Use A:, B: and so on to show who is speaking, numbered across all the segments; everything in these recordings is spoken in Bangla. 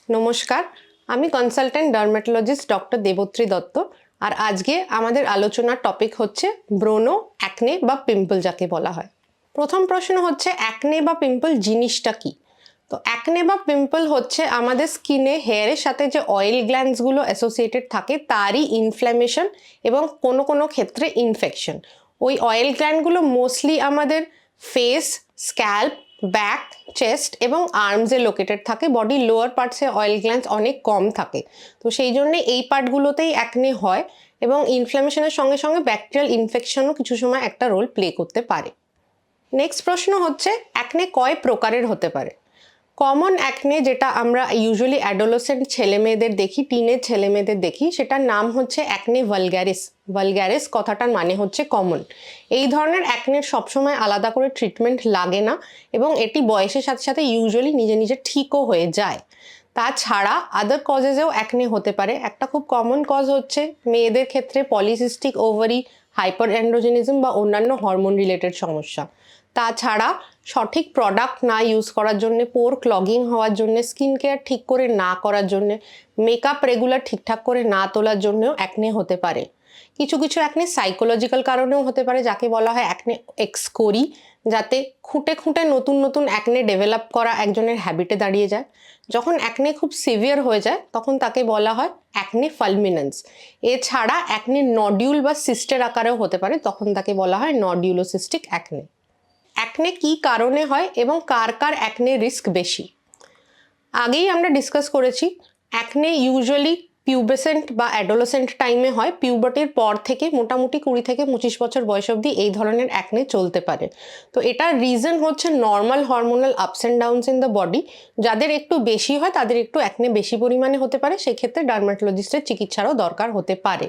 A: নমস্কার, আমি consultant dermatologist doctor Debatri Dutta. আর আজকে আমাদের আলোচনার টপিক হচ্ছে ব্রণ, অ্যাকনে বা পিম্পল যাকে বলা হয়। প্রথম প্রশ্ন হচ্ছে অ্যাকনে বা পিম্পল জিনিসটা কি? তো অ্যাকনে বা পিম্পল হচ্ছে আমাদের স্কিনে হেয়ারের সাথে যে অয়েল গ্ল্যান্ডসগুলো অ্যাসোসিয়েটেড থাকে তারই ইনফ্ল্যামেশন এবং কোনো কোনো ক্ষেত্রে ইনফেকশন। ওই অয়েল গ্ল্যান্ডগুলো মোস্টলি আমাদের ফেস, স্ক্যাল্প, ব্যাক, চেস্ট এবং আর্মসে লোকেটেড থাকে। বডির লোয়ার পার্টসে অয়েল গ্ল্যান্ডস অনেক কম থাকে, তো সেই জন্য এই পার্টগুলোতেই অ্যাকনে হয় এবং ইনফ্ল্যামেশনের সঙ্গে সঙ্গে ব্যাকটেরিয়াল ইনফেকশনও কিছু সময় একটা রোল প্লে করতে পারে। নেক্সট প্রশ্ন হচ্ছে অ্যাকনে কয় প্রকারের হতে পারে? কমন অ্যাকনে যেটা আমরা ইউজুয়ালি অ্যাডোলেসেন্ট ছেলে মেয়েদের দেখি, টিনের ছেলে মেয়েদের দেখি, সেটার নাম হচ্ছে অ্যাকনে ভালগ্যারিস। ভালগ্যারিস কথাটার মানে হচ্ছে কমন। এই ধরনের অ্যাকনের সবসময় আলাদা করে ট্রিটমেন্ট লাগে না এবং এটি বয়সের সাথে সাথে ইউজুয়ালি নিজে নিজে ঠিকও হয়ে যায়। তাছাড়া আদার কজেসেও অ্যাকনে হতে পারে। একটা খুব কমন কজ হচ্ছে মেয়েদের ক্ষেত্রে পলিসিস্টিক ওভারি, হাইপার অ্যান্ড্রোজেনিজম বা অন্যান্য হরমোন রিলেটেড সমস্যা। তাছাড়া সঠিক প্রোডাক্ট না ইউজ করার জন্য, পোর ক্লগিং হওয়ার জন্য, স্কিন কেয়ার ঠিক করে না করার জন্য, মেকআপ রেগুলার ঠিকঠাক করে না তোলার জন্যও অ্যাকনে হতে পারে। কিছু কিছু অ্যাকনে সাইকোলজিক্যাল কারণেও হতে পারে, যাকে বলা হয় অ্যাকনে এক্সকোরি, যাতে খুঁটে খুঁটে নতুন নতুন অ্যাকনে ডেভেলপ করা একজনের হ্যাবিটে দাঁড়িয়ে যায়। যখন অ্যাকনে খুব সিভিয়ার হয়ে যায় তখন তাকে বলা হয় অ্যাকনে ফালমিনেন্স। এছাড়া অ্যাকনে নডিউল বা সিস্টের আকারেও হতে পারে, তখন তাকে বলা হয় নডিউলোসিস্টিক অ্যাকনে। অ্যাকনে কী কারণে হয় এবং কার কার অ্যাকনে রিস্ক বেশি? আগেই আমরা ডিসকাস করেছি, অ্যাকনে ইউজুয়ালি পিউবেসেন্ট বা অ্যাডোলেসেন্ট টাইমে হয়। পিউবার্টির পর থেকে মোটামুটি 20 থেকে 25 বছর বয়স অবধি এই ধরনের অ্যাকনে চলতে পারে। তো এটার রিজন হচ্ছে normal hormonal ups and downs in the body. যাদের একটু বেশি হয় তাদের একটু অ্যাকনে বেশি পরিমাণে হতে পারে, সেক্ষেত্রে ডার্মাটোলজিস্টের চিকিৎসারও দরকার হতে পারে।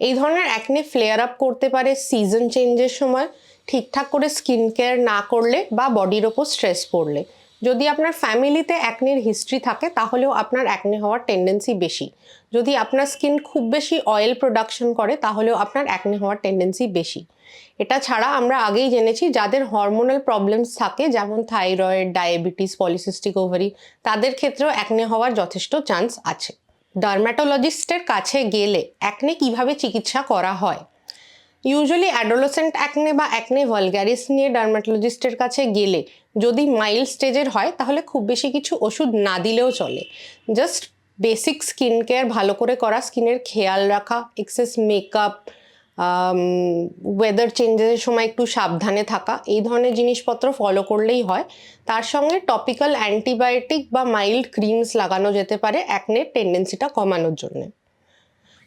A: এই ধরনের অ্যাকনে ফ্লেয়ার আপ করতে পারে সিজন চেঞ্জের সময়, ঠিকঠাক করে স্কিন কেয়ার না করলে বা বডির ওপর স্ট্রেস পড়লে। যদি আপনার ফ্যামিলিতে অ্যাকনের হিস্ট্রি থাকে তাহলেও আপনার অ্যাকনে হওয়ার টেন্ডেন্সি বেশি। যদি আপনার স্কিন খুব বেশি অয়েল প্রোডাকশন করে তাহলেও আপনার অ্যাকনে হওয়ার টেন্ডেন্সি বেশি। এটা ছাড়া আমরা আগেই জেনেছি যাদের হরমোনাল প্রবলেমস থাকে, যেমন থাইরয়েড, ডায়াবেটিস, পলিসিস্টিক ওভারি, তাদের ক্ষেত্রেও অ্যাকনে হওয়ার যথেষ্ট চান্স আছে। ডার্মাটোলজিস্টের কাছে গেলে অ্যাকনে কিভাবে চিকিৎসা করা হয়? ইউজুয়ালি অ্যাডোলেসেন্ট অ্যাকনে বা অ্যাকনে ভালগ্যারিস নিয়ে ডার্মাটোলজিস্টের কাছে গেলে যদি মাইল্ড স্টেজের হয় তাহলে খুব বেশি কিছু ওষুধ না দিলেও চলে। জাস্ট বেসিক স্কিন কেয়ার ভালো করে করা, স্কিনের খেয়াল রাখা, এক্সেস মেকআপ, ওয়েদার চেঞ্জের সময় একটু সাবধানে থাকা, এই ধরনের জিনিসপত্র ফলো করলেই হয়। তার সঙ্গে টপিক্যাল অ্যান্টিবায়োটিক বা মাইল্ড ক্রিমস লাগানো যেতে পারে অ্যাকনের টেন্ডেন্সিটা কমানোর জন্য।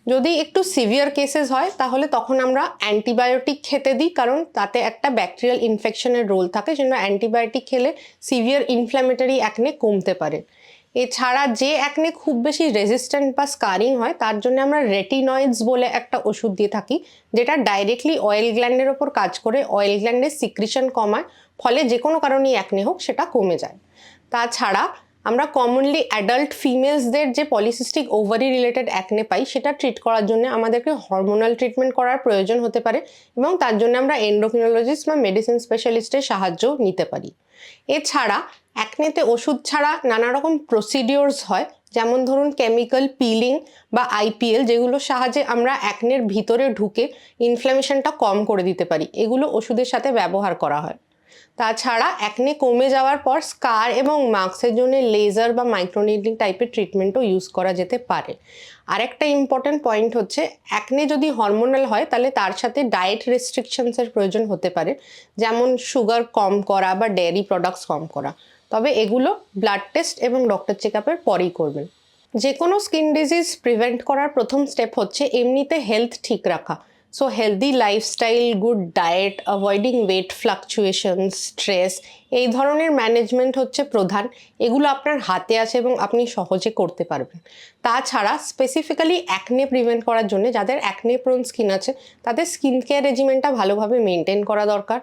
A: যদি একটু সিভিয়ার কেসেস হয় তাহলে তখন আমরা অ্যান্টিবায়োটিক খেতে দিই, কারণ তাতে একটা ব্যাকটেরিয়াল ইনফেকশনের রোল থাকে, সেজন্য অ্যান্টিবায়োটিক খেলে সিভিয়ার ইনফ্ল্যামেটরি অ্যাকনে কমতে পারে। এছাড়া যে অ্যাকনে খুব বেশি রেজিস্ট্যান্ট বা স্কারিং হয় তার জন্য আমরা রেটিনয়েডস বলে একটা ওষুধ দিয়ে থাকি, যেটা ডাইরেক্টলি অয়েল গ্ল্যান্ডের ওপর কাজ করে অয়েল গ্ল্যান্ডের সিক্রিশন কমায়, ফলে যে কোনো কারণেই অ্যাকনে হোক সেটা কমে যায়। তাছাড়া আমরা কমনলি অ্যাডাল্ট ফিমেলসদের যে পলিসিস্টিক ওভারি রিলেটেড অ্যাকনে পাই সেটা ট্রিট করার জন্য আমাদেরকে হরমোনাল ট্রিটমেন্ট করার প্রয়োজন হতে পারে এবং তার জন্য আমরা এন্ডোক্রিনোলজিস্ট বা মেডিসিন স্পেশালিস্টের সাহায্য নিতে পারি। এছাড়া অ্যাকনেতে ওষুধ ছাড়া নানা রকম প্রসিডিওরস হয়, যেমন ধরুন কেমিক্যাল পিলিং বা আইপিএল, যেগুলোর সাহায্যে আমরা অ্যাকনের ভিতরে ঢুকে ইনফ্ল্যামেশনটা কম করে দিতে পারি। এগুলো ওষুধের সাথে ব্যবহার করা হয়। তাছাড়া অ্যাকনে কমে যাওয়ার পর স্কার এবং মার্কসের জন্য লেজার বা মাইক্রোনিডলিং টাইপের ট্রিটমেন্টও ইউজ করা যেতে পারে। আরেকটা ইম্পর্টেন্ট পয়েন্ট হচ্ছে, অ্যাকনে যদি হরমোনাল হয় তাহলে তার সাথে ডায়েট রেস্ট্রিকশনসের প্রয়োজন হতে পারে, যেমন সুগার কম করা বা ডেয়ারি প্রোডাক্টস কম করা। তবে এগুলো ব্লাড টেস্ট এবং ডক্টর চেক আপের পরেই করবেন। যে কোনো স্কিন ডিজিজ প্রিভেন্ট করার প্রথম স্টেপ হচ্ছে এমনিতে হেলথ ঠিক রাখা। So healthy lifestyle, good diet, avoiding weight fluctuation, stress, এই ধরনের ম্যানেজমেন্ট হচ্ছে প্রধান। এগুলো আপনার হাতে আছে এবং আপনি সহজে করতে পারবেন। তাছাড়া স্পেসিফিক্যালি অ্যাকনে প্রিভেন্ট করার জন্য যাদের অ্যাকনে প্রোন স্কিন আছে তাদের স্কিন কেয়ার রেজিমেন্টটা ভালোভাবে মেনটেন করা দরকার।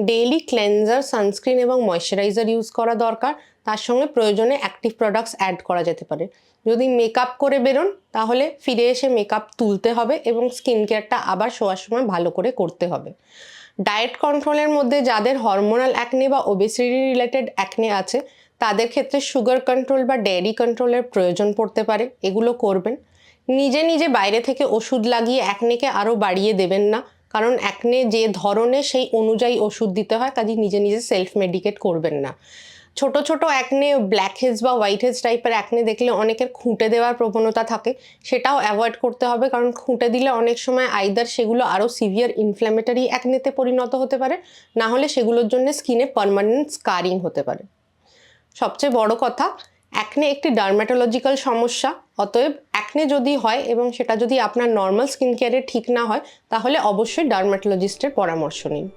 A: ডেইলি ক্লেনজার, সানস্ক্রিন এবং ময়শ্চারাইজার ইউজ করা দরকার। তার সঙ্গে প্রয়োজনে অ্যাক্টিভ প্রোডাক্টস অ্যাড করা যেতে পারে। যদি মেকআপ করে বেরোন তাহলে ফিরে এসে মেকআপ তুলতে হবে এবং স্কিন কেয়ারটা আবার শোয়ার সময় ভালো করে করতে হবে। ডায়েট কন্ট্রোলের মধ্যে যাদের হরমোনাল অ্যাকনে বা ওবেসিটি রিলেটেড অ্যাকনে আছে তাদের ক্ষেত্রে সুগার কন্ট্রোল বা ডেয়ারি কন্ট্রোলের প্রয়োজন পড়তে পারে, এগুলো করবেন। নিজে নিজে বাইরে থেকে ওষুধ লাগিয়ে অ্যাকনেকে আরও বাড়িয়ে দেবেন না, কারণ অ্যাকনে যে ধরনের সেই অনুযায়ী ওষুধ দিতে হয়, কাজে নিজে নিজে সেলফ মেডিকেট করবেন না। ছোট ছোট অ্যাকনে, ব্ল্যাক হেডস বা হোয়াইট হেডস টাইপের অ্যাকনে দেখলে অনেকের খুঁটে দেওয়ার প্রবণতা থাকে, সেটাও অ্যাভয়েড করতে হবে, কারণ খুঁটে দিলে অনেক সময় আইদার সেগুলো আরও সিভিয়ার ইনফ্ল্যামেটরি অ্যাকনেতে পরিণত হতে পারে, না হলে সেগুলোর জন্য স্কিনে পার্মানেন্ট স্কারিং হতে পারে। সবচেয়ে বড় কথা, অ্যাকনে একটি ডার্মাটোলজিক্যাল সমস্যা, অতএব অ্যাকনে যদি হয় এবং সেটা যদি আপনার নর্মাল স্কিন কেয়ারে ঠিক না হয়, তাহলে অবশ্যই ডার্মাটোলজিস্টের পরামর্শ নিন।